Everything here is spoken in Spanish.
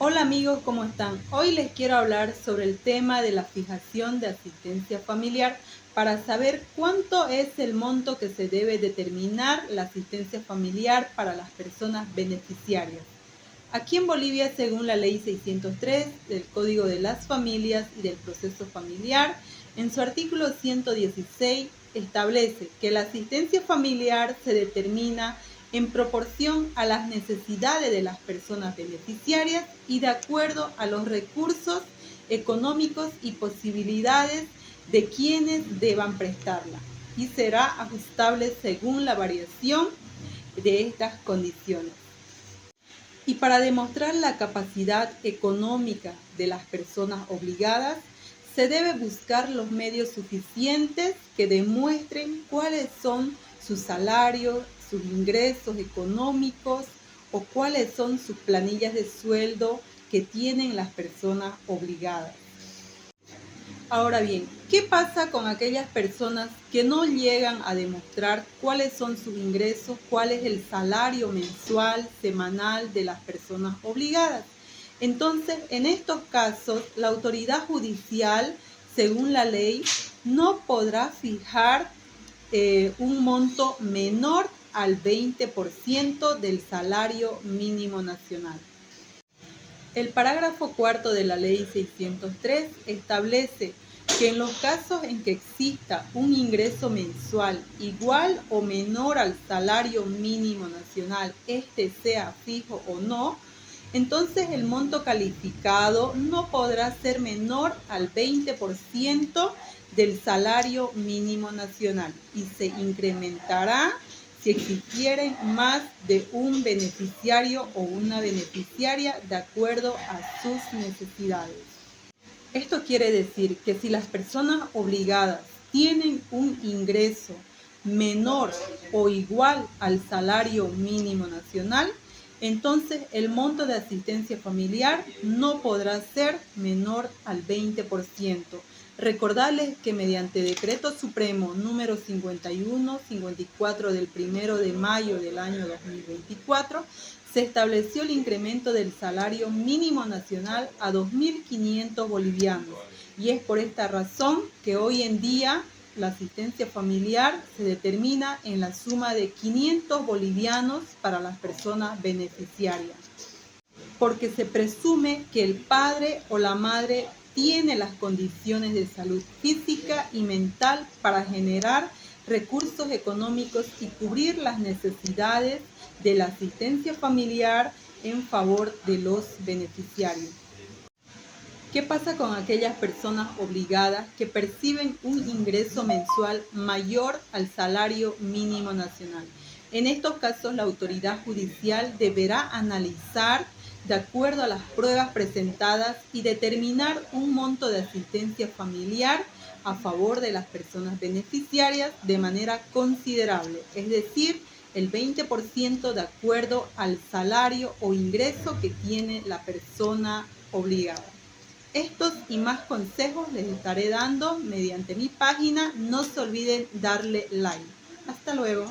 Hola amigos, ¿cómo están? Hoy les quiero hablar sobre el tema de la fijación de asistencia familiar para saber cuánto es el monto que se debe determinar la asistencia familiar para las personas beneficiarias. Aquí en Bolivia, según la Ley 603 del Código de las Familias y del Proceso Familiar, en su artículo 116 establece que la asistencia familiar se determina en proporción a las necesidades de las personas beneficiarias y de acuerdo a los recursos económicos y posibilidades de quienes deban prestarla, y será ajustable según la variación de estas condiciones. Y para demostrar la capacidad económica de las personas obligadas, se debe buscar los medios suficientes que demuestren cuáles son sus salarios, sus ingresos económicos o cuáles son sus planillas de sueldo que tienen las personas obligadas. Ahora bien, ¿qué pasa con aquellas personas que no llegan a demostrar cuáles son sus ingresos, cuál es el salario mensual, semanal de las personas obligadas? Entonces, en estos casos, la autoridad judicial, según la ley, no podrá fijar un monto menor al 20% del salario mínimo nacional. El parágrafo cuarto de la Ley 603 establece que en los casos en que exista un ingreso mensual igual o menor al salario mínimo nacional, este sea fijo o no, entonces el monto calificado no podrá ser menor al 20% del salario mínimo nacional y se incrementará si existieren más de un beneficiario o una beneficiaria de acuerdo a sus necesidades. Esto quiere decir que si las personas obligadas tienen un ingreso menor o igual al salario mínimo nacional, entonces el monto de asistencia familiar no podrá ser menor al 20%. Recordarles que mediante Decreto Supremo número 5154 del 1 de mayo del año 2024, se estableció el incremento del salario mínimo nacional a 2.500 bolivianos y es por esta razón que hoy en día la asistencia familiar se determina en la suma de 500 bolivianos para las personas beneficiarias, porque se presume que el padre o la madre tiene las condiciones de salud física y mental para generar recursos económicos y cubrir las necesidades de la asistencia familiar en favor de los beneficiarios. ¿Qué pasa con aquellas personas obligadas que perciben un ingreso mensual mayor al salario mínimo nacional? En estos casos, la autoridad judicial deberá analizar de acuerdo a las pruebas presentadas y determinar un monto de asistencia familiar a favor de las personas beneficiarias de manera considerable, es decir, el 20% de acuerdo al salario o ingreso que tiene la persona obligada. Estos y más consejos les estaré dando mediante mi página. No se olviden darle like. Hasta luego.